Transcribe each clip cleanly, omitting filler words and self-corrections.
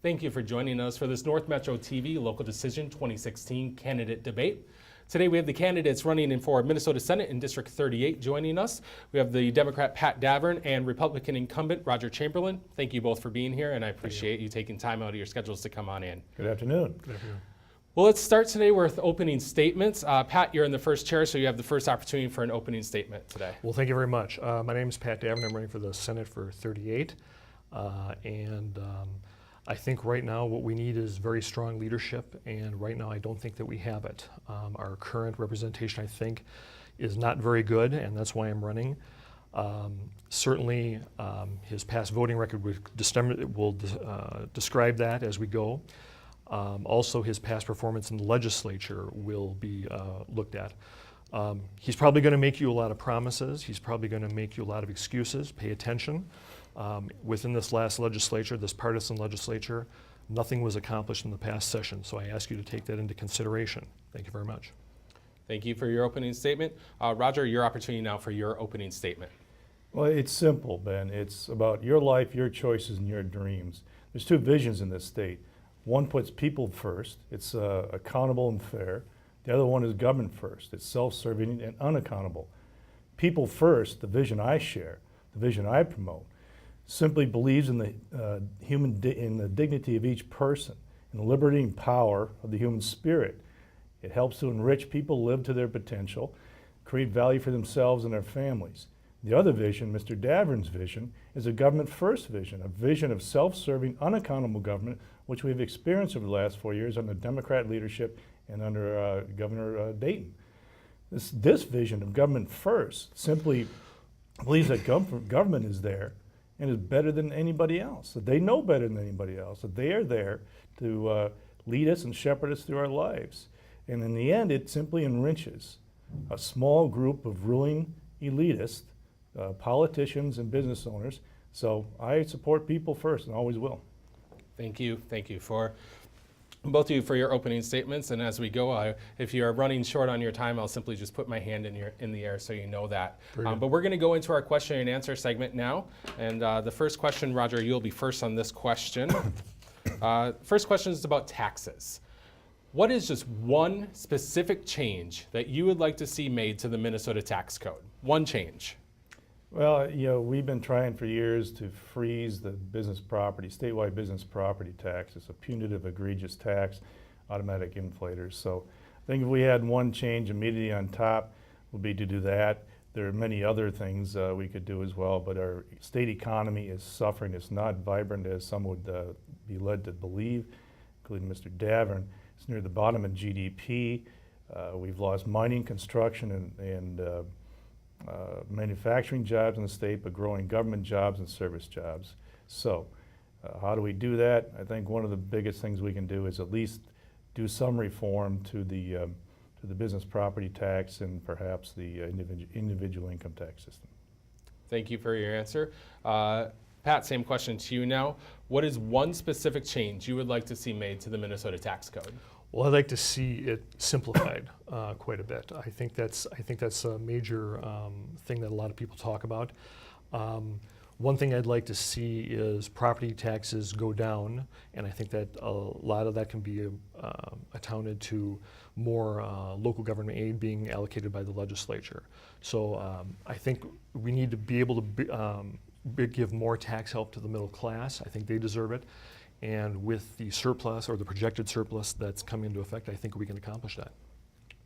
Thank you for joining us for this North Metro TV Local Decision 2016 candidate debate. Today we have the candidates running in for Minnesota Senate in District 38 joining us. We have the Democrat Pat Davern and Republican incumbent Roger Chamberlain. Thank you both for being here, and I appreciate you taking time out of your schedules to come on in. Good afternoon. Good afternoon. Well, let's start today with opening statements. Pat, you're in the first chair, so you have the first opportunity for an opening statement today. Well, thank you very much. My name is Pat Davern. I'm running for the Senate for 38. I think right now what we need is very strong leadership, and right now I don't think that we have it. Our current representation, I think, is not very good, and that's why I'm running. Certainly, his past voting record will describe that as we go. Also, his past performance in the legislature will be looked at. He's probably going to make you a lot of promises. He's probably going to make you a lot of excuses. Pay attention. Within this last legislature, this partisan legislature, nothing was accomplished in the past session, so I ask you to take that into consideration. Thank you very much. Thank you for your opening statement. Roger, your opportunity now for your opening statement. Well, it's simple, Ben. It's about your life, your choices, and your dreams. There's two visions in this state. One puts people first. It's accountable and fair. The other one is government first. It's self-serving and unaccountable. People first, the vision I share, the vision I promote, simply believes in the in the dignity of each person, in the liberating power of the human spirit. It helps to enrich people, live to their potential, create value for themselves and their families. The other vision, Mr. Davern's vision, is a government-first vision, a vision of self-serving, unaccountable government, which we've experienced over the last 4 years under Democrat leadership and under Governor Dayton. This vision of government first simply believes that government is there and is better than anybody else, that they know better than anybody else, that they are there to lead us and shepherd us through our lives. And in the end, it simply enriches a small group of ruling elitists, politicians and business owners. So I support people first and always will. Thank you. Thank you for both of you for your opening statements. And as we go, if you are running short on your time, I'll simply just put my hand in the air so you know that. But we're going to go into our question and answer segment now. And the first question, Roger, you'll be first on this question. First question is about taxes. What is just one specific change that you would like to see made to the Minnesota tax code? One change. Well, we've been trying for years to freeze the statewide business property tax. It's a punitive, egregious tax, automatic inflators. So I think if we had one change immediately on top, would be to do that. There are many other things we could do as well, but our state economy is suffering. It's not vibrant as some would be led to believe, including Mr. Davern. It's near the bottom in GDP. We've lost mining, construction, and manufacturing jobs in the state, but growing government jobs and service jobs. So how do we do that? I think one of the biggest things we can do is at least do some reform to the business property tax and perhaps the individual income tax system. Thank you for your answer. Pat, same question to you now. What is one specific change you would like to see made to the Minnesota tax code? Well, I'd like to see it simplified quite a bit. I think that's a major thing that a lot of people talk about. One thing I'd like to see is property taxes go down, and I think that a lot of that can be accounted to more local government aid being allocated by the legislature. So I think we need to be able to give more tax help to the middle class. I think they deserve it. And with the surplus or the projected surplus that's coming into effect, I think we can accomplish that.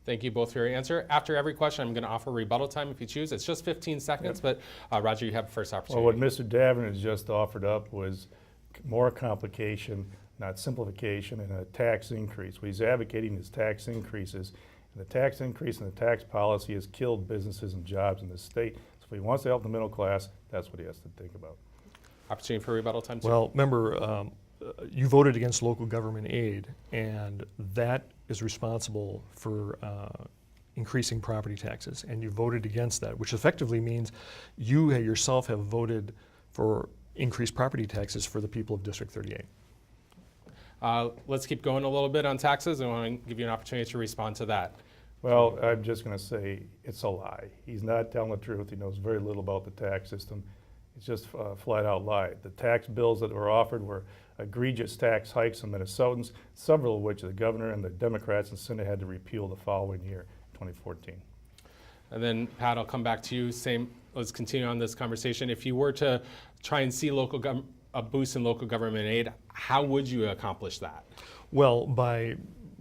Thank you both for your answer. After every question, I'm going to offer rebuttal time if you choose. It's just 15 seconds, but Roger, you have the first opportunity. Well, what Mr. Davern has just offered up was more complication, not simplification, and a tax increase. What he's advocating is tax increases, and the tax increase and the tax policy has killed businesses and jobs in this state. So if he wants to help the middle class, that's what he has to think about. Opportunity for rebuttal time, too. Well, remember, you voted against local government aid, and that is responsible for increasing property taxes, and you voted against that, which effectively means you yourself have voted for increased property taxes for the people of District 38. Let's keep going a little bit on taxes. I want to give you an opportunity to respond to that. Well, I'm just going to say it's a lie. He's not telling the truth. He knows very little about the tax system. It's just flat out lie. The tax bills that were offered were egregious tax hikes on Minnesotans, several of which the governor and the Democrats in Senate had to repeal the following year, 2014. And then Pat, I'll come back to you. Let's continue on this conversation. If you were to try and see a boost in local government aid, how would you accomplish that? Well, by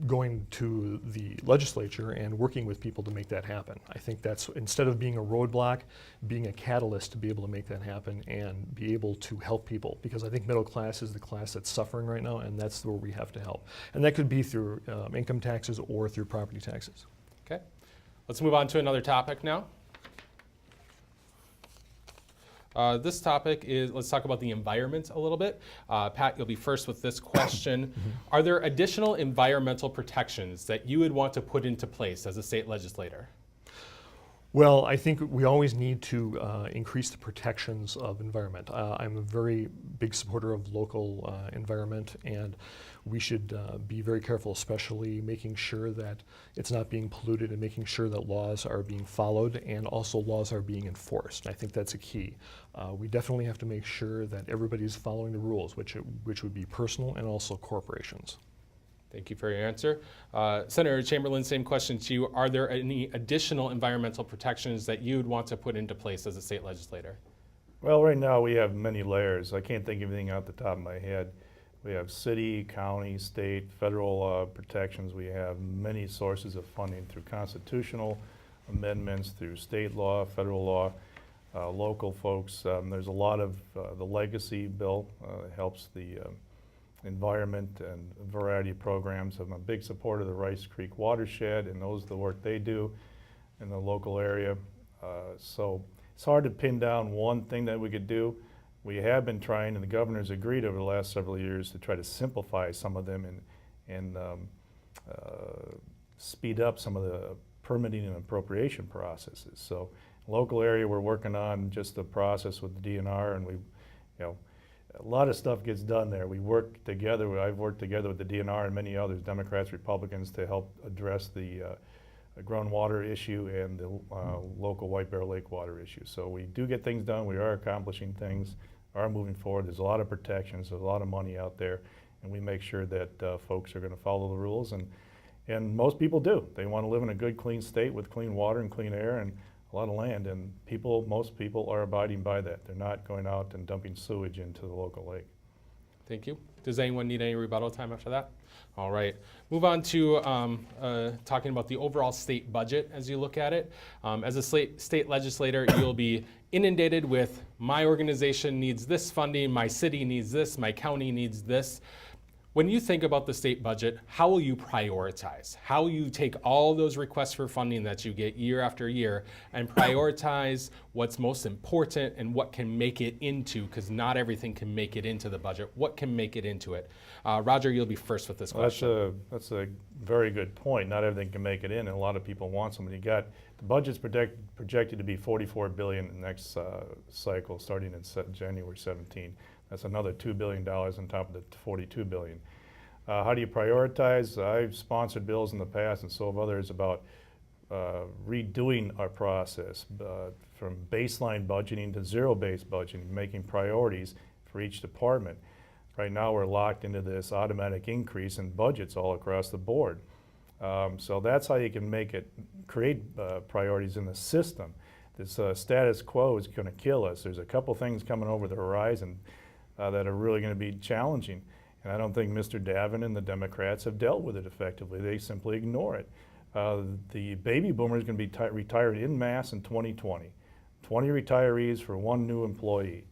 going to the legislature and working with people to make that happen. I think that's, instead of being a roadblock, being a catalyst to be able to make that happen and be able to help people. Because I think middle class is the class that's suffering right now, and that's where we have to help. And that could be through income taxes or through property taxes. Okay, let's move on to another topic now. This topic is, let's talk about the environment a little bit. Pat, you'll be first with this question. Are there additional environmental protections that you would want to put into place as a state legislator? Well, I think we always need to increase the protections of environment. I'm a very big supporter of local environment, and we should be very careful, especially making sure that it's not being polluted and making sure that laws are being followed and also laws are being enforced. And I think that's a key. We definitely have to make sure that everybody's following the rules, which would be personal and also corporations. Thank you for your answer. Senator Chamberlain, same question to you. Are there any additional environmental protections that you would want to put into place as a state legislator? Well, right now we have many layers. I can't think of anything out the top of my head. We have city, county, state, federal protections. We have many sources of funding through constitutional amendments, through state law, federal law, local folks. There's a lot of the legacy bill helps the environment and a variety of programs. I'm a big supporter of the Rice Creek watershed and the work they do in the local area. So it's hard to pin down one thing that we could do. We have been trying, and the governor's agreed over the last several years to try to simplify some of them and speed up some of the permitting and appropriation processes. So local area, we're working on just the process with the DNR, and a lot of stuff gets done there. We work together. I've worked together with the DNR and many others, Democrats, Republicans, to help address the groundwater issue and the local White Bear Lake water issue. So we do get things done. We are accomplishing things, are moving forward. There's a lot of protections. There's a lot of money out there, and we make sure that folks are going to follow the rules. And most people do. They want to live in a good, clean state with clean water and clean air and a lot of land, and most people are abiding by that. They're not going out and dumping sewage into the local lake. Thank you. Does anyone need any rebuttal time after that? All right. Move on to talking about the overall state budget as you look at it. As a state legislator, you'll be inundated with, my organization needs this funding, my city needs this, my county needs this. When you think about the state budget, how will you prioritize? How will you take all those requests for funding that you get year after year and prioritize what's most important and what can make it into, because not everything can make it into the budget, what can make it into it? Roger, you'll be first with this question. That's a very good point. Not everything can make it in, and a lot of people want something. The budget's projected to be $44 billion in the next cycle, starting in January 17. That's another $2 billion on top of the $42 billion. How do you prioritize? I've sponsored bills in the past, and so have others, about redoing our process from baseline budgeting to zero-based budgeting, making priorities for each department. Right now we're locked into this automatic increase in budgets all across the board. So that's how you can create priorities in the system. This status quo is going to kill us. There's a couple things coming over the horizon that are really going to be challenging. And I don't think Mr. Davin and the Democrats have dealt with it effectively. They simply ignore it. The baby boomers are going to be retired en masse in 2020. 20 retirees for one new employee.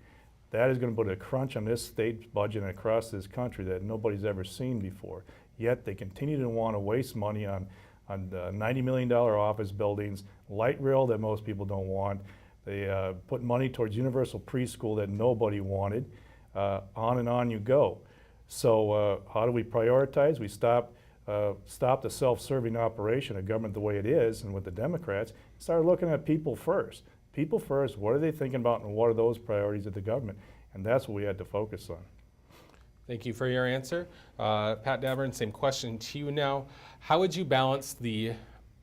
That is going to put a crunch on this state's budget and across this country that nobody's ever seen before. Yet they continue to want to waste money on $90 million office buildings, light rail that most people don't want. They put money towards universal preschool that nobody wanted. On and on you go. So how do we prioritize? We stop the self-serving operation of government the way it is, and with the Democrats, start looking at people first. People first, what are they thinking about, and what are those priorities of the government? And that's what we had to focus on. Thank you for your answer. Pat Davern, same question to you now. How would you balance the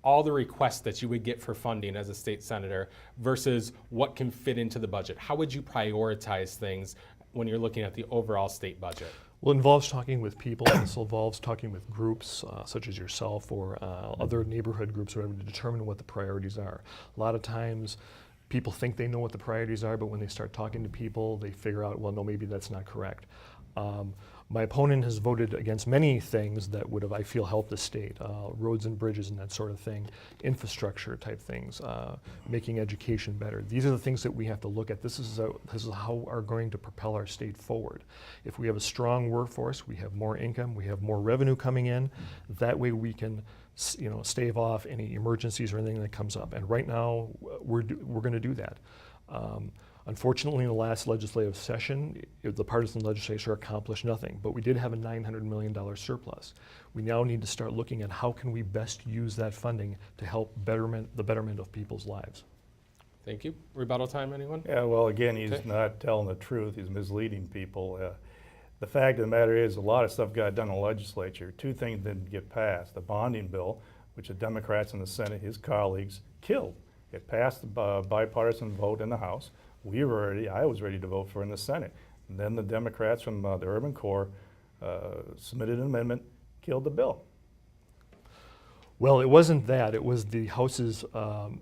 all the requests that you would get for funding as a state senator versus what can fit into the budget? How would you prioritize things when you're looking at the overall state budget? Well, it involves talking with people. This involves talking with groups such as yourself or other neighborhood groups or whatever to determine what the priorities are. A lot of times people think they know what the priorities are, but when they start talking to people, they figure out, well, no, maybe that's not correct. My opponent has voted against many things that would have, I feel, helped the state, roads and bridges and that sort of thing, infrastructure type things, making education better. These are the things that we have to look at. This is how we're going to propel our state forward. If we have a strong workforce, we have more income, we have more revenue coming in. That way we can, stave off any emergencies or anything that comes up. And right now, we're going to do that. Unfortunately, in the last legislative session, the partisan legislature accomplished nothing, but we did have a $900 million surplus. We now need to start looking at how can we best use that funding to help the betterment of people's lives. Thank you. Rebuttal time, anyone? Yeah, well, again, he's Okay. not telling the truth. He's misleading people. The fact of the matter is, a lot of stuff got done in the legislature. Two things didn't get passed. The bonding bill, which the Democrats in the Senate, his colleagues, killed. It passed a bipartisan vote in the House. I was ready to vote for in the Senate. And then the Democrats from the Urban Core submitted an amendment, killed the bill. Well, it wasn't that. It was the House's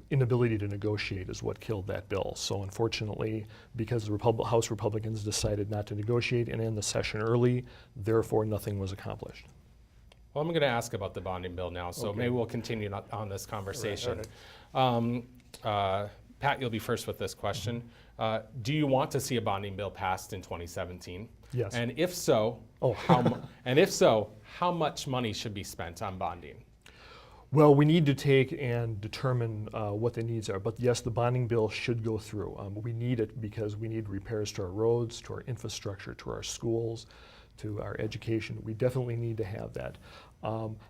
inability to negotiate is what killed that bill. So unfortunately, because the House Republicans decided not to negotiate and end the session early, therefore nothing was accomplished. Well, I'm going to ask about the bonding bill now, so Okay. maybe we'll continue on this conversation. All Pat, you'll be first with this question. Do you want to see a bonding bill passed in 2017? Yes. And if so, how much money should be spent on bonding? Well, we need to take and determine what the needs are. But yes, the bonding bill should go through. We need it because we need repairs to our roads, to our infrastructure, to our schools, to our education. We definitely need to have that.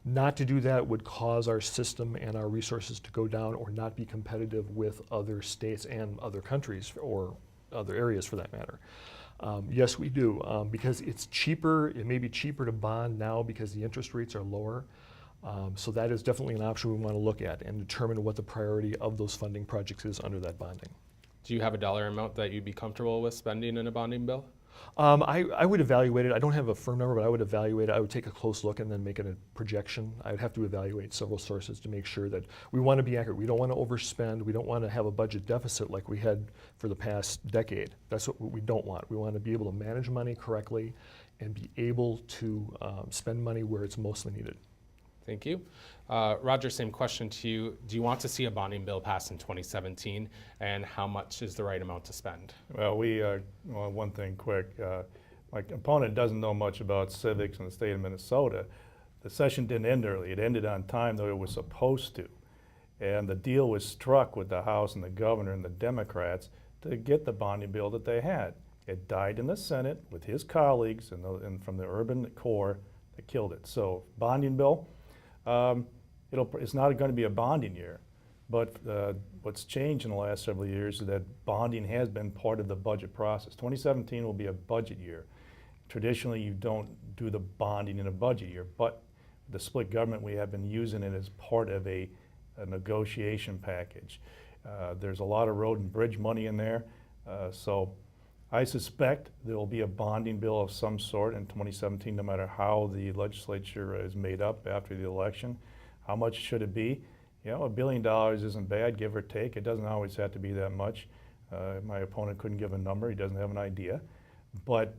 Not to do that would cause our system and our resources to go down or not be competitive with other states and other countries or other areas for that matter. Yes, we do, because it's cheaper. It may be cheaper to bond now because the interest rates are lower. So that is definitely an option we want to look at and determine what the priority of those funding projects is under that bonding. Do you have a dollar amount that you'd be comfortable with spending in a bonding bill? I would evaluate it. I don't have a firm number, but I would evaluate it. I would take a close look and then make it a projection. I would have to evaluate several sources to make sure that we want to be accurate. We don't want to overspend. We don't want to have a budget deficit like we had for the past decade. That's what we don't want. We want to be able to manage money correctly and be able to spend money where it's mostly needed. Thank you. Roger, same question to you. Do you want to see a bonding bill passed in 2017, and how much is the right amount to spend? Well, one thing quick. My opponent doesn't know much about civics in the state of Minnesota. The session didn't end early. It ended on time, though it was supposed to. And the deal was struck with the House and the governor and the Democrats to get the bonding bill that they had. It died in the Senate with his colleagues and from the Urban Core that killed it. So, bonding bill. It's not going to be a bonding year, but what's changed in the last several years is that bonding has been part of the budget process. 2017 will be a budget year. Traditionally, you don't do the bonding in a budget year, but the split government, we have been using it as part of a negotiation package. There's a lot of road and bridge money in there, so I suspect there will be a bonding bill of some sort in 2017, no matter how the legislature is made up after the election. How much should it be? $1 billion isn't bad, give or take. It doesn't always have to be that much. My opponent couldn't give a number. He doesn't have an idea. But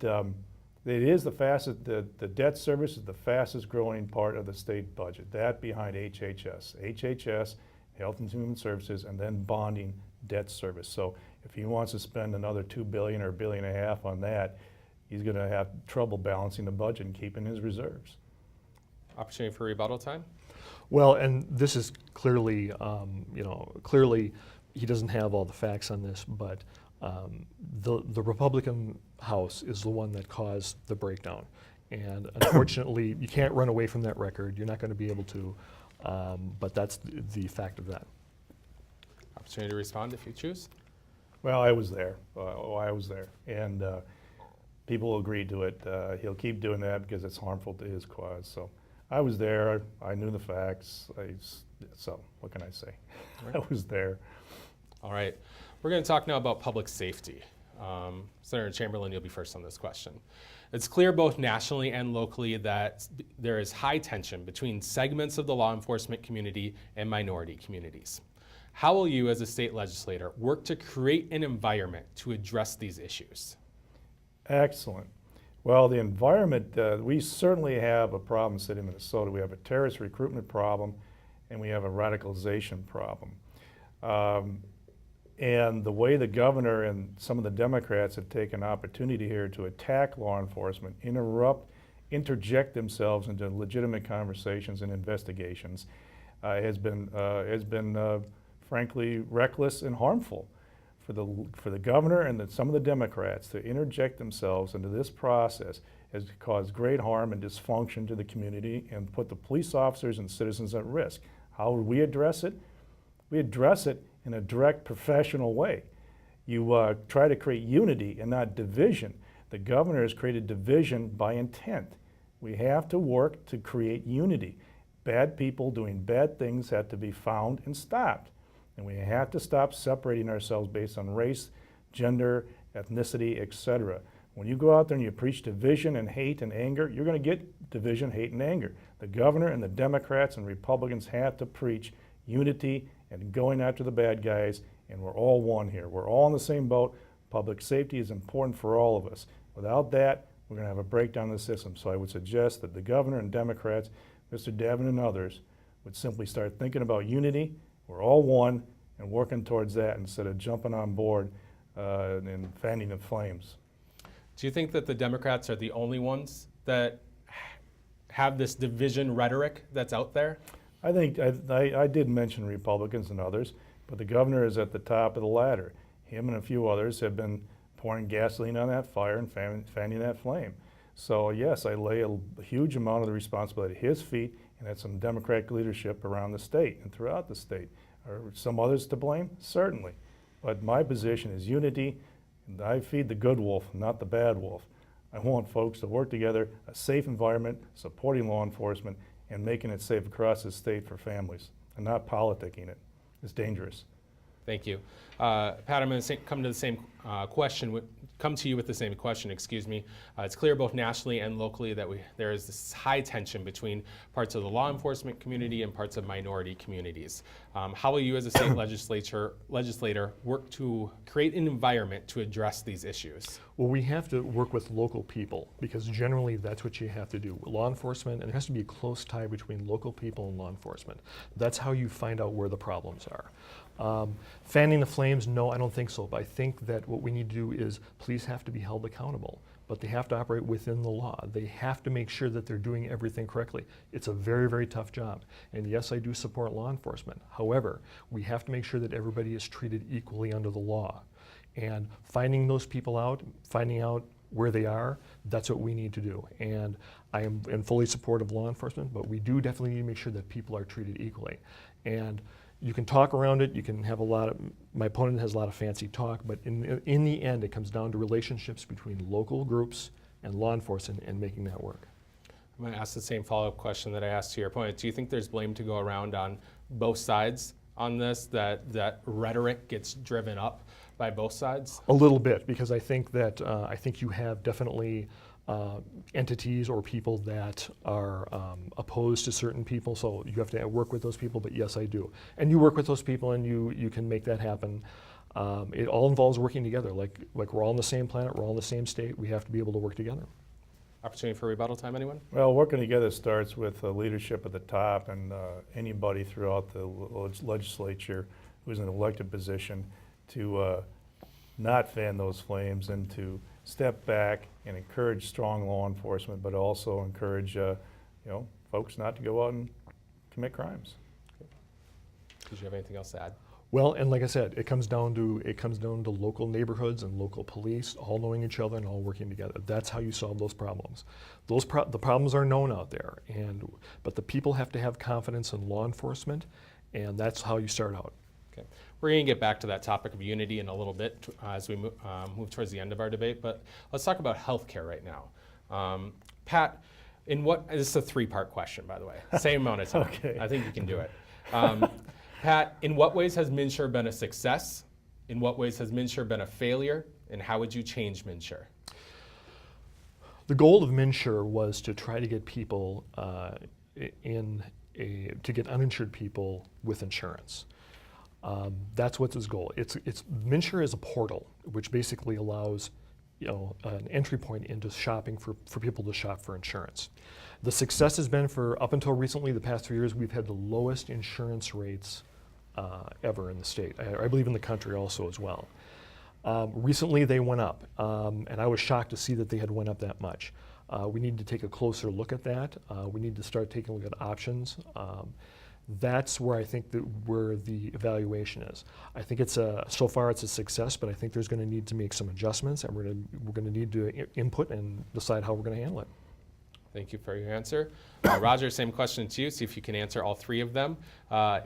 it is the fastest, the debt service is the fastest growing part of the state budget. That behind HHS. HHS, Health and Human Services, and then bonding, debt service. So if he wants to spend another $2 billion or $1.5 billion on that, he's going to have trouble balancing the budget and keeping his reserves. Opportunity for rebuttal time? Well, and this is clearly, clearly he doesn't have all the facts on this, but the Republican House is the one that caused the breakdown. And unfortunately, you can't run away from that record. You're not going to be able to, but that's the fact of that. Opportunity to respond if you choose. Well, I was there. And people agreed to it. He'll keep doing that because it's harmful to his cause. So I was there. I knew the facts. So what can I say? I was there. All right. We're going to talk now about public safety. Senator Chamberlain, you'll be first on this question. It's clear both nationally and locally that there is high tension between segments of the law enforcement community and minority communities. How will you, as a state legislator, work to create an environment to address these issues? Excellent. Well, the environment, we certainly have a problem in the state of Minnesota. We have a terrorist recruitment problem, and we have a radicalization problem. And the way the governor and some of the Democrats have taken opportunity here to attack law enforcement, interject themselves into legitimate conversations and investigations has been frankly reckless and harmful. For the governor and some of the Democrats to interject themselves into this process has caused great harm and dysfunction to the community and put the police officers and citizens at risk. How would we address it? We address it in a direct, professional way. You try to create unity and not division. The governor has created division by intent. We have to work to create unity. Bad people doing bad things have to be found and stopped. And we have to stop separating ourselves based on race, gender, ethnicity, etc. When you go out there and you preach division and hate and anger, you're going to get division, hate, and anger. The governor and the Democrats and Republicans have to preach unity and going after the bad guys, and we're all one here. We're all in the same boat. Public safety is important for all of us. Without that, we're going to have a breakdown in the system. So I would suggest that the governor and Democrats, Mr. Devin and others, would simply start thinking about unity. We're all one, and working towards that instead of jumping on board and fanning the flames. Do you think that the Democrats are the only ones that have this division rhetoric that's out there? I think I did mention Republicans and others, but the governor is at the top of the ladder. Him and a few others have been pouring gasoline on that fire and fanning that flame. So yes, I lay a huge amount of the responsibility at his feet and at some Democratic leadership around the state and throughout the state. Are some others to blame? Certainly. But my position is unity, and I feed the good wolf, not the bad wolf. I want folks to work together, a safe environment, supporting law enforcement, and making it safe across the state for families, and not politicking it. It's dangerous. Thank you. Pat, I'm going to come to the same question. Come to you with the same question, excuse me. It's clear both nationally and locally that there is this high tension between parts of the law enforcement community and parts of minority communities. How will you as a state legislator work to create an environment to address these issues? Well, we have to work with local people because generally that's what you have to do. Law enforcement, and there has to be a close tie between local people and law enforcement. That's how you find out where the problems are. Fanning the flames, no, I don't think so. But I think that what we need to do is police have to be held accountable, but they have to operate within the law. They have to make sure that they're doing everything correctly. It's a very, very tough job. And yes, I do support law enforcement. However, we have to make sure that everybody is treated equally under the law. And finding those people out, finding out where they are, that's what we need to do. And I am in fully support of law enforcement, but we do definitely need to make sure that people are treated equally. And you can talk around it, you can have my opponent has a lot of fancy talk, but in the end it comes down to relationships between local groups and law enforcement and making that work. I'm going to ask the same follow-up question that I asked to your opponent. Do you think there's blame to go around on both sides on this, that rhetoric gets driven up by both sides? A little bit, because I think that I think you have definitely entities or people that are opposed to certain people, so you have to work with those people, but yes, I do. And you work with those people and you can make that happen. It all involves working together. Like we're all on the same planet, we're all in the same state, we have to be able to work together. Opportunity for rebuttal time, anyone? Well, working together starts with leadership at the top and anybody throughout the legislature who's in an elected position to not fan those flames and to step back and encourage strong law enforcement, but also encourage folks not to go out and commit crimes. Did you have anything else to add? Well, and like I said, it comes down to local neighborhoods and local police all knowing each other and all working together. That's how you solve those problems. The problems are known out there, but the people have to have confidence in law enforcement, and that's how you start out. Okay. We're going to get back to that topic of unity in a little bit as we move towards the end of our debate, but let's talk about healthcare right now. Pat, This is a three-part question, by the way. Same amount of time. Okay. I think you can do it. Pat, in what ways has MNsure been a success? In what ways has MNsure been a failure? And how would you change MNsure? The goal of MNsure was to try to get people to get uninsured people with insurance. That's what's his goal. MNsure is a portal, which basically allows an entry point into shopping for people to shop for insurance. The success has been up until recently, the past 3 years, we've had the lowest insurance rates ever in the state. I believe in the country also as well. Recently they went up, and I was shocked to see that they had went up that much. We need to take a closer look at that. We need to start taking a look at options. That's where I think where the evaluation is. I think so far it's a success, but I think there's going to need to make some adjustments, and we're going to need to input and decide how we're going to handle it. Thank you for your answer. Roger, same question to you. See if you can answer all three of them.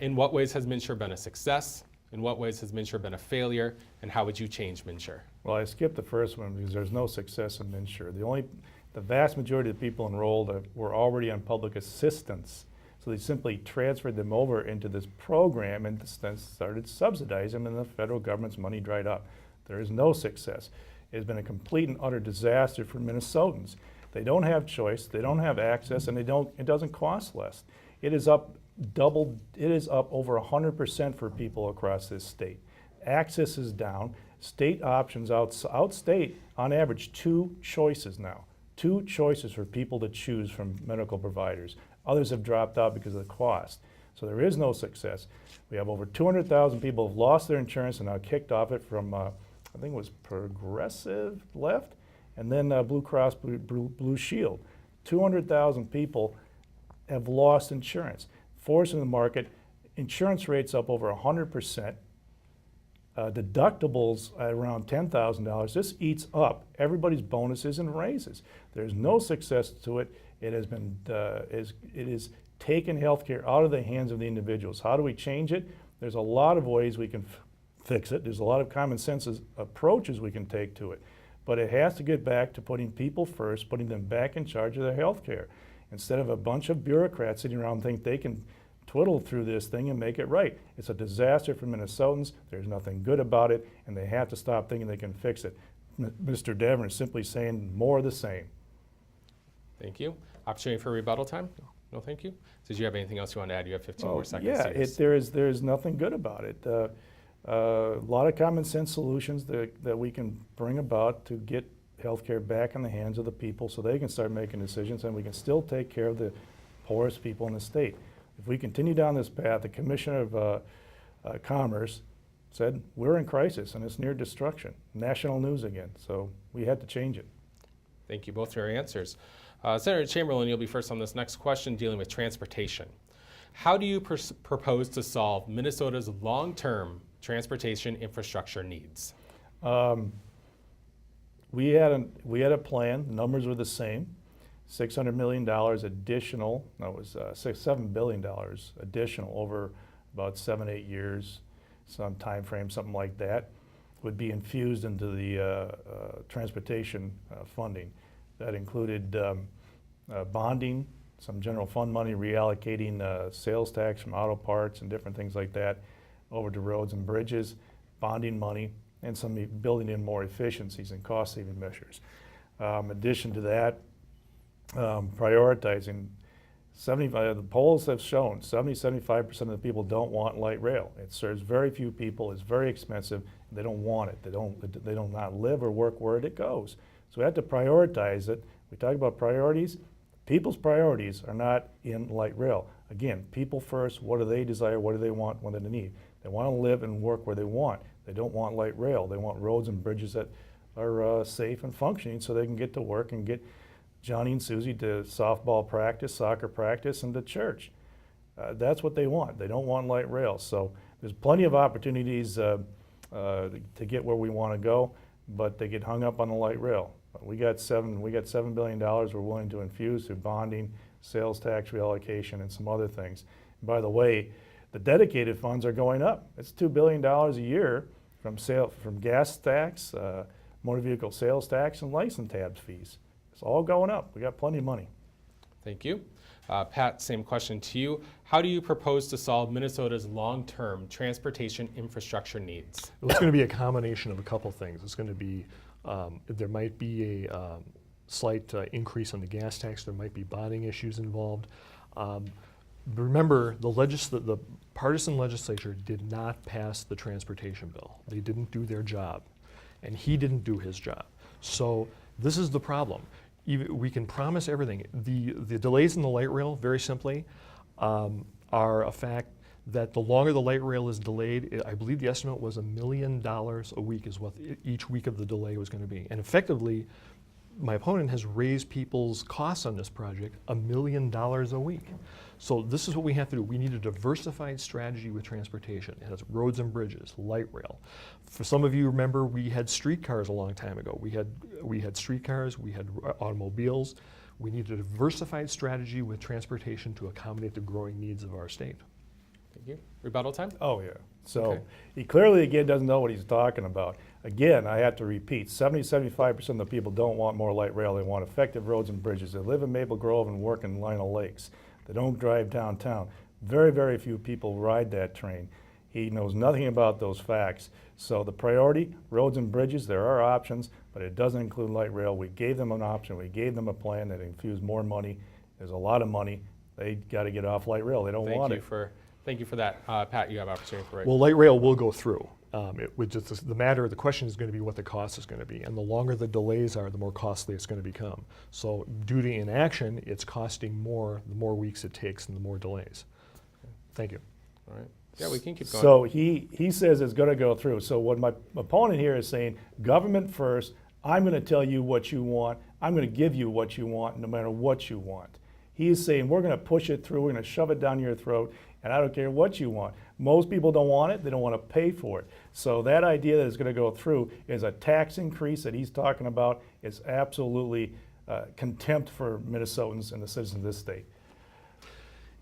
In what ways has MNsure been a success? In what ways has MNsure been a failure? And how would you change MNsure? Well, I skipped the first one because there's no success in MNsure. The vast majority of the people enrolled were already on public assistance. So they simply transferred them over into this program and then started subsidizing them, and the federal government's money dried up. There is no success. It has been a complete and utter disaster for Minnesotans. They don't have choice, they don't have access, and it doesn't cost less. It is up over 100% for people across this state. Access is down. State options outstate, on average, 2 choices now. 2 choices for people to choose from medical providers. Others have dropped out because of the cost. So there is no success. We have over 200,000 people who have lost their insurance and now kicked off it from, I think it was Progressive left, and then Blue Cross Blue Shield. 200,000 people have lost insurance, forcing the market. Insurance rates up over 100%. Deductibles at around $10,000. This eats up everybody's bonuses and raises. There's no success to it. It has been it is taken healthcare out of the hands of the individuals. How do we change it? There's a lot of ways we can fix it. There's a lot of common sense approaches we can take to it. But it has to get back to putting people first, putting them back in charge of their health care. Instead of a bunch of bureaucrats sitting around and think they can twiddle through this thing and make it right. It's a disaster for Minnesotans. There's nothing good about it, and they have to stop thinking they can fix it. Mr. Devon is simply saying more of the same. Thank you. Opportunity for rebuttal time? No, thank you. Did you have anything else you want to add? You have 15 more seconds. Yeah, there is nothing good about it. A lot of common sense solutions that we can bring about to get healthcare back in the hands of the people so they can start making decisions, and we can still take care of the poorest people in the state. If we continue down this path, the Commissioner of Commerce said, we're in crisis and it's near destruction. National news again, so we had to change it. Thank you both for your answers. Senator Chamberlain, you'll be first on this next question dealing with transportation. How do you propose to solve Minnesota's long-term transportation infrastructure needs? We had a plan, numbers were the same. $600 million additional, no, it was $7 billion additional over about 7-8 years, some time frame, something like that, would be infused into the transportation funding. That included bonding, some general fund money, reallocating sales tax from auto parts and different things like that over to roads and bridges, bonding money, and some building in more efficiencies and cost-saving measures. In addition to that, prioritizing, the polls have shown 70-75% of the people don't want light rail. It serves very few people, it's very expensive, they don't want it. They don't not live or work where it goes. So we have to prioritize it. We talk about priorities. People's priorities are not in light rail. Again, people first, what do they desire, what do they want, what do they need? They want to live and work where they want. They don't want light rail. They want roads and bridges that are safe and functioning so they can get to work and get Johnny and Susie to softball practice, soccer practice, and to church. That's what they want. They don't want light rail. So there's plenty of opportunities to get where we want to go, but they get hung up on the light rail. We got $7 billion we're willing to infuse through bonding, sales tax reallocation, and some other things. And by the way, the dedicated funds are going up. It's $2 billion a year from gas tax, motor vehicle sales tax, and license tabs fees. It's all going up. We got plenty of money. Thank you. Pat, same question to you. How do you propose to solve Minnesota's long-term transportation infrastructure needs? Well, it's going to be a combination of a couple things. It's going to be, there might be a slight increase on the gas tax. There might be bonding issues involved. Remember, the partisan legislature did not pass the transportation bill. They didn't do their job, and he didn't do his job. So this is the problem. We can promise everything. The delays in the light rail, very simply, are a fact that the longer the light rail is delayed, I believe the estimate was $1 million a week is what each week of the delay was going to be. And effectively, my opponent has raised people's costs on this project $1 million a week. So this is what we have to do. We need a diversified strategy with transportation. It has roads and bridges, light rail. For some of you remember, we had streetcars a long time ago. We had streetcars, we had automobiles. We need a diversified strategy with transportation to accommodate the growing needs of our state. Thank you. Rebuttal time? Oh, yeah. So Okay. he clearly, again, doesn't know what he's talking about. Again, I have to repeat, 75% of the people don't want more light rail. They want effective roads and bridges. They live in Maple Grove and work in Lino Lakes. They don't drive downtown. Very, very few people ride that train. He knows nothing about those facts. So the priority, roads and bridges, there are options, but it doesn't include light rail. We gave them an option. We gave them a plan that infused more money. There's a lot of money. They got to get off light rail. They don't want it. Thank you for that. Pat, you have opportunity for it. Well, light rail will go through. The question is going to be what the cost is going to be. And the longer the delays are, the more costly it's going to become. So due to inaction, it's costing more the more weeks it takes and the more delays. Thank you. All right. Yeah, we can keep going. So he says it's going to go through. So what my opponent here is saying, government first, I'm going to tell you what you want. I'm going to give you what you want no matter what you want. He is saying we're going to push it through. We're going to shove it down your throat, and I don't care what you want. Most people don't want it. They don't want to pay for it. So that idea that it's going to go through is a tax increase that he's talking about. It's absolutely contempt for Minnesotans and the citizens of this state.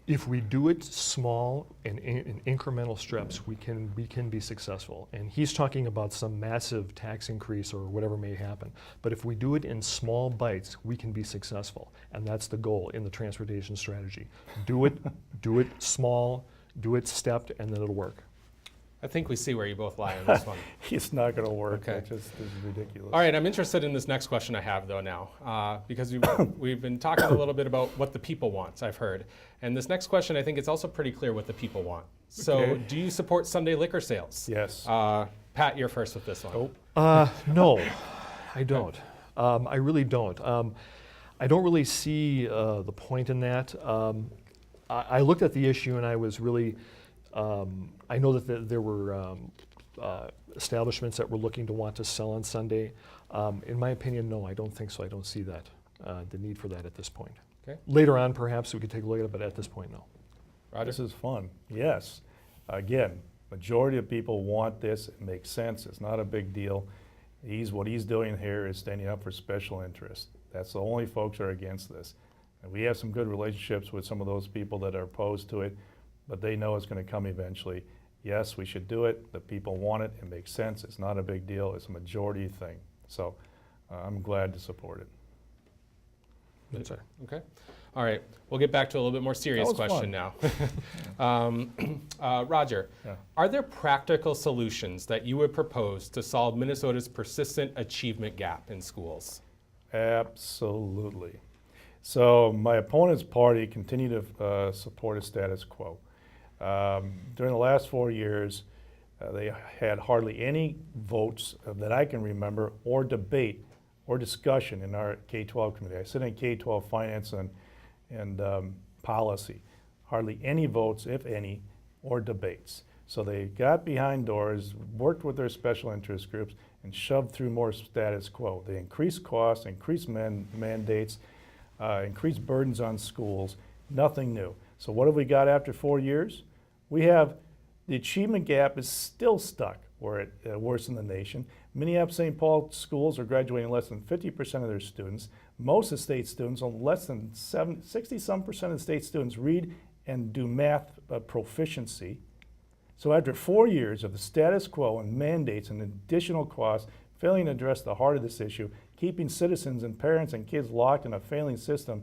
If we do it small and in incremental steps, we can be successful. And he's talking about some massive tax increase or whatever may happen. But if we do it in small bites, we can be successful. And that's the goal in the transportation strategy. Do it small, do it stepped, and then it'll work. I think we see where you both lie on this one. It's not going to work. Okay. It just is ridiculous. All right, I'm interested in this next question I have, though, now, because we've been talking a little bit about what the people want, I've heard. And this next question, I think it's also pretty clear what the people want. So Okay. do you support Sunday liquor sales? Yes. Pat, you're first with this one. No, I don't. I really don't. I don't really see the point in that. I looked at the issue and I was really, I know that there were establishments that were looking to want to sell on Sunday. In my opinion, no, I don't think so. I don't see that, the need for that at this point. Okay. Later on, perhaps we could take a look at it, but at this point, no. Roger? This is fun. Yes. Again, majority of people want this. It makes sense. It's not a big deal. What he's doing here is standing up for special interests. That's the only folks who are against this. And we have some good relationships with some of those people that are opposed to it, but they know it's going to come eventually. Yes, we should do it. The people want it. It makes sense. It's not a big deal. It's a majority thing. So I'm glad to support it. That's it. Okay. All right. We'll get back to a little bit more serious was question now. Roger, Yeah. are there practical solutions that you would propose to solve Minnesota's persistent achievement gap in schools? Absolutely. So my opponent's party continued to support a status quo. During the last 4 years, they had hardly any votes that I can remember or debate or discussion in our K-12 committee. I sit in K-12 finance and policy. Hardly any votes, if any, or debates. So they got behind doors, worked with their special interest groups, and shoved through more status quo. They increased costs, increased mandates, increased burdens on schools, nothing new. So what have we got after 4 years? We have the achievement gap is still stuck where it worse in the nation. Minneapolis St. Paul schools are graduating less than 50% of their students. Most of the state students, less than 60-some% of the state students read and do math proficiency. So after 4 years of the status quo and mandates and additional costs, failing to address the heart of this issue, keeping citizens and parents and kids locked in a failing system,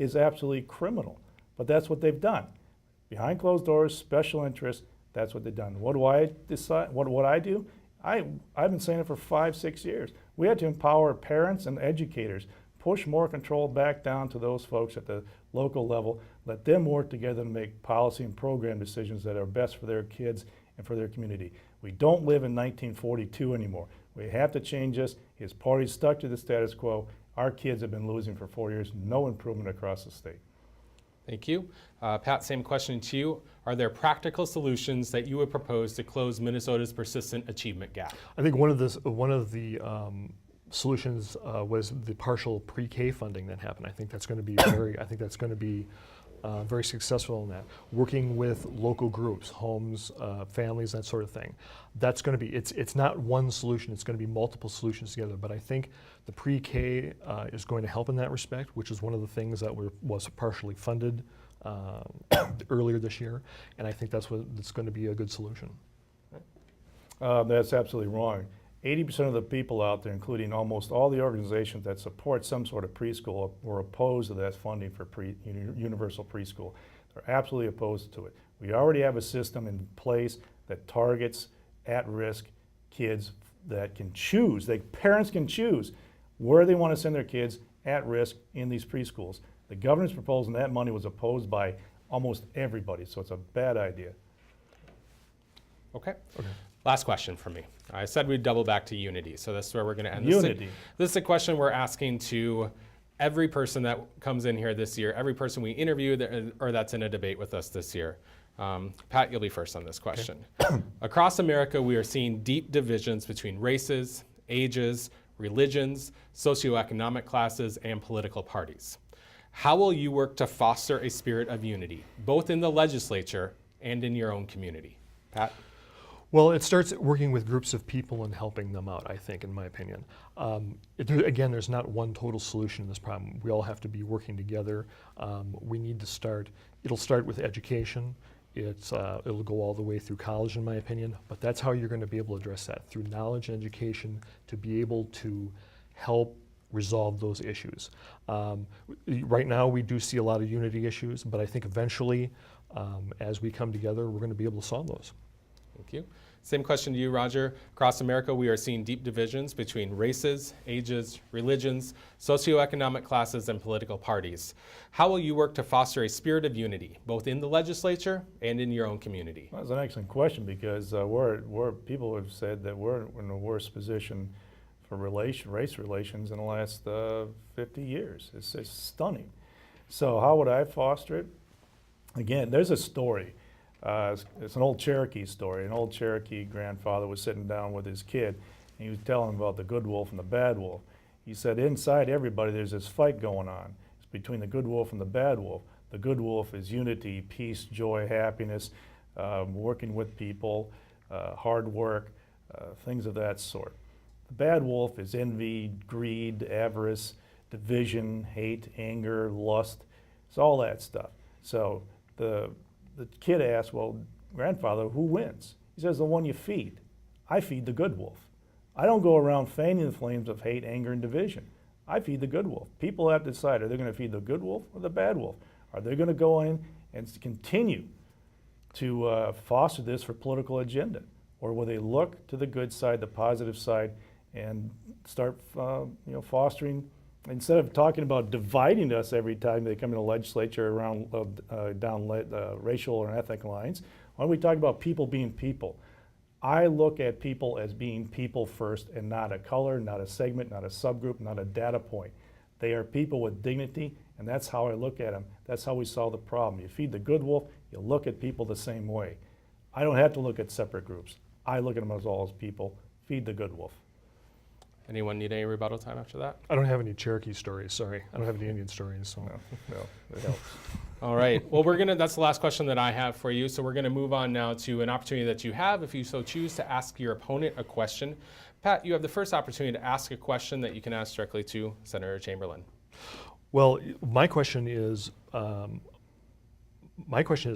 is absolutely criminal. But that's what they've done. Behind closed doors, special interests, that's what they've done. What do I decide? What I do? I've been saying it for 5-6 years. We had to empower parents and educators, push more control back down to those folks at the local level, let them work together to make policy and program decisions that are best for their kids and for their community. We don't live in 1942 anymore. We have to change this. His party's stuck to the status quo. Our kids have been losing for 4 years, no improvement across the state. Thank you. Pat, same question to you. Are there practical solutions that you would propose to close Minnesota's persistent achievement gap? I think one of the solutions was the partial pre-K funding that happened. I think that's going to be very successful in that. Working with local groups, homes, families, that sort of thing. That's going to be, it's not one solution, it's going to be multiple solutions together, but I think the pre-K is going to help in that respect, which is one of the things that was partially funded earlier this year, and I think that's going to be a good solution. That's absolutely wrong. 80% of the people out there, including almost all the organizations that support some sort of preschool, were opposed to that funding for universal preschool. They're absolutely opposed to it. We already have a system in place that targets at-risk kids that can choose. Parents can choose where they want to send their kids at risk in these preschools. The governor's proposal, and that money was opposed by almost everybody, so it's a bad idea. Okay. Last question for me. I said we'd double back to unity, so this is where we're going to end. Unity. This is a question we're asking to every person that comes in here this year, every person we interview or that's in a debate with us this year. Pat, you'll be first on this question. Okay. Across America, we are seeing deep divisions between races, ages, religions, socioeconomic classes, and political parties. How will you work to foster a spirit of unity, both in the legislature and in your own community? Pat? Well, it starts working with groups of people and helping them out, I think, in my opinion. Again, there's not one total solution to this problem. We all have to be working together. We need to start, it'll start with education. It'll go all the way through college, in my opinion, but that's how you're going to be able to address that, through knowledge and education, to be able to help resolve those issues. Right now, we do see a lot of unity issues, but I think eventually, as we come together, we're going to be able to solve those. Thank you. Same question to you, Roger. Across America, we are seeing deep divisions between races, ages, religions, socioeconomic classes, and political parties. How will you work to foster a spirit of unity, both in the legislature and in your own community? Well, that's an excellent question, because people have said that we're in the worst position for race relations in the last 50 years. It's stunning. So how would I foster it? Again, there's a story. It's an old Cherokee story. An old Cherokee grandfather was sitting down with his kid, and he was telling him about the good wolf and the bad wolf. He said, inside everybody there's this fight going on. It's between the good wolf and the bad wolf. The good wolf is unity, peace, joy, happiness, working with people, hard work, things of that sort. The bad wolf is envy, greed, avarice, division, hate, anger, lust. It's all that stuff. So the kid asks, well, grandfather, who wins? He says, the one you feed. I feed the good wolf. I don't go around fanning the flames of hate, anger, and division. I feed the good wolf. People have to decide, are they going to feed the good wolf or the bad wolf? Are they going to go in and continue to foster this for political agenda? Or will they look to the good side, the positive side, and start fostering, instead of talking about dividing us every time they come in the legislature around down racial or ethnic lines, why don't we talk about people being people? I look at people as being people first, and not a color, not a segment, not a subgroup, not a data point. They are people with dignity, and that's how I look at them. That's how we solve the problem. You feed the good wolf, you look at people the same way. I don't have to look at separate groups. I look at them as all as people. Feed the good wolf. Anyone need any rebuttal time after that? I don't have any Cherokee stories, sorry. I don't have any Indian stories. So. No, it helps. All right, well, that's the last question that I have for you. So we're gonna move on now to an opportunity that you have, if you so choose, to ask your opponent a question. Pat, you have the first opportunity to ask a question that you can ask directly to Senator Chamberlain. Well, my question is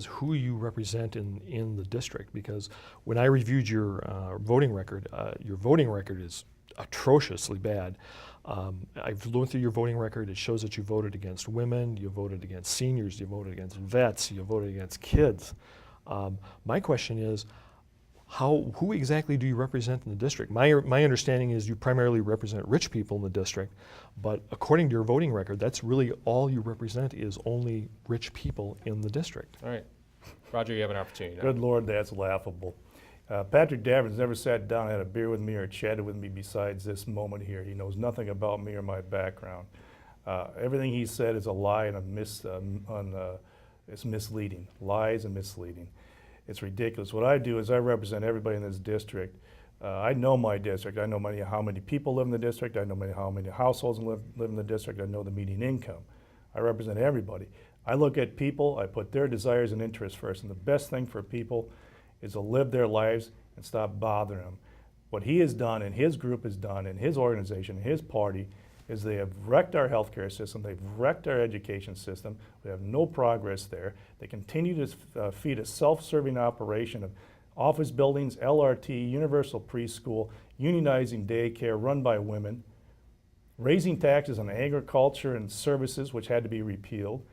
who you represent in the district, because when I reviewed your voting record is atrociously bad. I've looked through your voting record. It shows that you voted against women, you voted against seniors, you voted against vets, you voted against kids. My question is, who exactly do you represent in the district? My understanding is you primarily represent rich people in the district, but according to your voting record, that's really all you represent is only rich people in the district. All right. Roger, you have an opportunity now. Good Lord, that's laughable. Patrick Davern's never sat down, had a beer with me, or chatted with me besides this moment here. He knows nothing about me or my background. Everything he said is a lie and it's misleading. Lies and misleading. It's ridiculous. What I do is I represent everybody in this district. I know my district. I know how many people live in the district. I know how many households live in the district. I know the median income. I represent everybody. I look at people, I put their desires and interests first, and the best thing for people is to live their lives and stop bothering them. What he has done and his group has done and his organization, his party, is they have wrecked our healthcare system, they've wrecked our education system, we have no progress there. They continue to feed a self-serving operation of office buildings, LRT, universal preschool, unionizing daycare run by women, raising taxes on agriculture and services, which had to be repealed.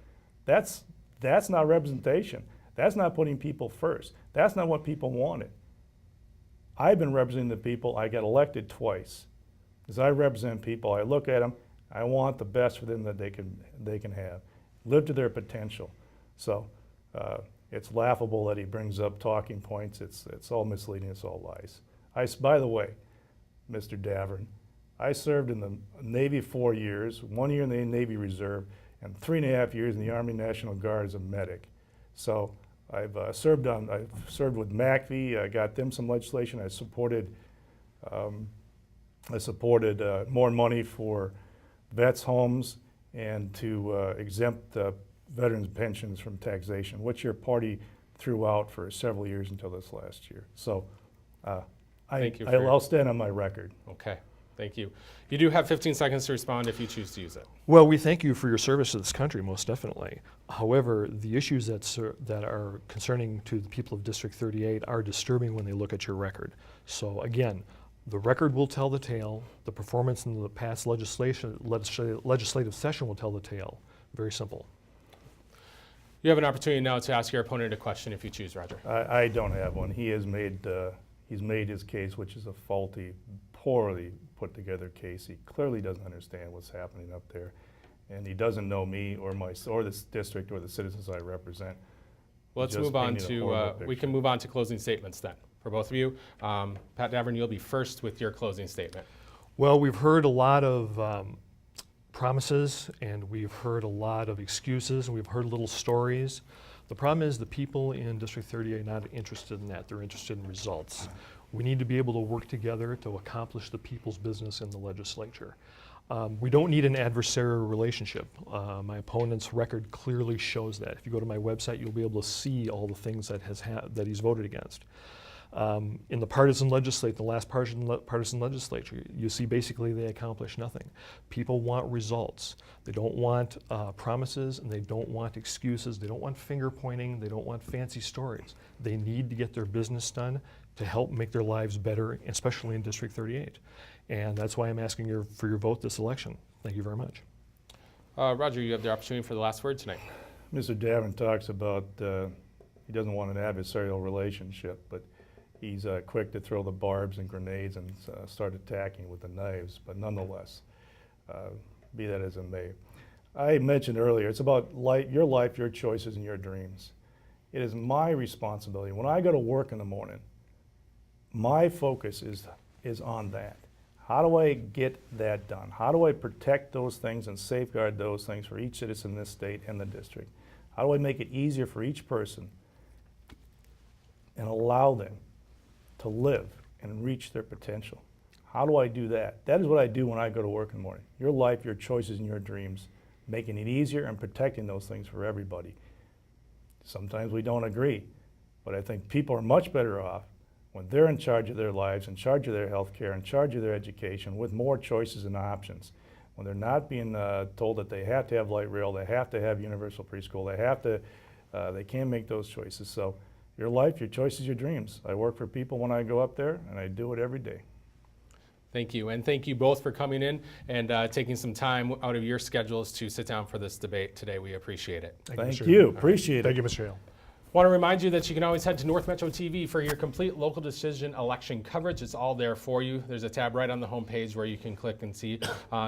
That's not representation. That's not putting people first. That's not what people wanted. I've been representing the people. I got elected twice. As I represent people, I look at them, I want the best for them that they can have. Live to their potential. So it's laughable that he brings up talking points. It's all misleading, it's all lies. By the way, Mr. Davern, I served in the Navy 4 years, 1 year in the Navy Reserve, and 3.5 years in the Army National Guard as a medic. So I've served with MACV. I got them some legislation. I supported more money for vets' homes and to exempt veterans' pensions from taxation, which your party threw out for several years until this last year. So I'll stand on my record. Okay. Thank you. You do have 15 seconds to respond if you choose to use it. Well, we thank you for your service to this country, most definitely. However, the issues that are concerning to the people of District 38 are disturbing when they look at your record. So again, the record will tell the tale. The performance in the past legislative session will tell the tale. Very simple. You have an opportunity now to ask your opponent a question if you choose, Roger. I don't have one. He has he's made his case, which is a faulty, poorly put together case. He clearly doesn't understand what's happening up there, and he doesn't know me or this district or the citizens I represent. Well, let's move on to, we can move on to closing statements then for both of you. Pat Davern, you'll be first with your closing statement. Well, we've heard a lot of promises, and we've heard a lot of excuses, and we've heard little stories. The problem is the people in District 38 are not interested in that. They're interested in results. We need to be able to work together to accomplish the people's business in the legislature. We don't need an adversarial relationship. My opponent's record clearly shows that. If you go to my website, you'll be able to see all the things that he's voted against. In the partisan legislature, the last partisan legislature, you see basically they accomplish nothing. People want results. They don't want promises, and they don't want excuses. They don't want finger pointing. They don't want fancy stories. They need to get their business done to help make their lives better, especially in District 38. And that's why I'm asking for your vote this election. Thank you very much. Roger, you have the opportunity for the last word tonight. Mr. Davern talks about he doesn't want an adversarial relationship, but he's quick to throw the barbs and grenades and start attacking with the knives. But nonetheless, be that as it may. I mentioned earlier, it's about your life, your choices, and your dreams. It is my responsibility. When I go to work in the morning, my focus is on that. How do I get that done? How do I protect those things and safeguard those things for each citizen in this state and the district? How do I make it easier for each person and allow them to live and reach their potential? How do I do that? That is what I do when I go to work in the morning. Your life, your choices, and your dreams, making it easier and protecting those things for everybody. Sometimes we don't agree, but I think people are much better off when they're in charge of their lives, in charge of their health care, in charge of their education, with more choices and options. When they're not being told that they have to have light rail, they have to have universal preschool, they can't make those choices. So your life, your choices, your dreams. I work for people when I go up there, and I do it every day. Thank you, and thank you both for coming in and taking some time out of your schedules to sit down for this debate today. We appreciate it. Thank Mr. you, Hale. appreciate Thank it. you, Mr. Hale. Want to remind you that you can always head to North Metro TV for your complete local decision election coverage. It's all there for you. There's a tab right on the homepage where you can click and see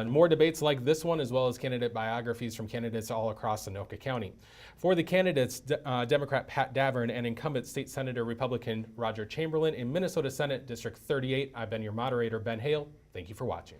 more debates like this one, as well as candidate biographies from candidates all across Anoka County. For the candidates, Democrat Pat Davern and incumbent State Senator Republican Roger Chamberlain in Minnesota Senate District 38, I've been your moderator, Ben Hale. Thank you for watching.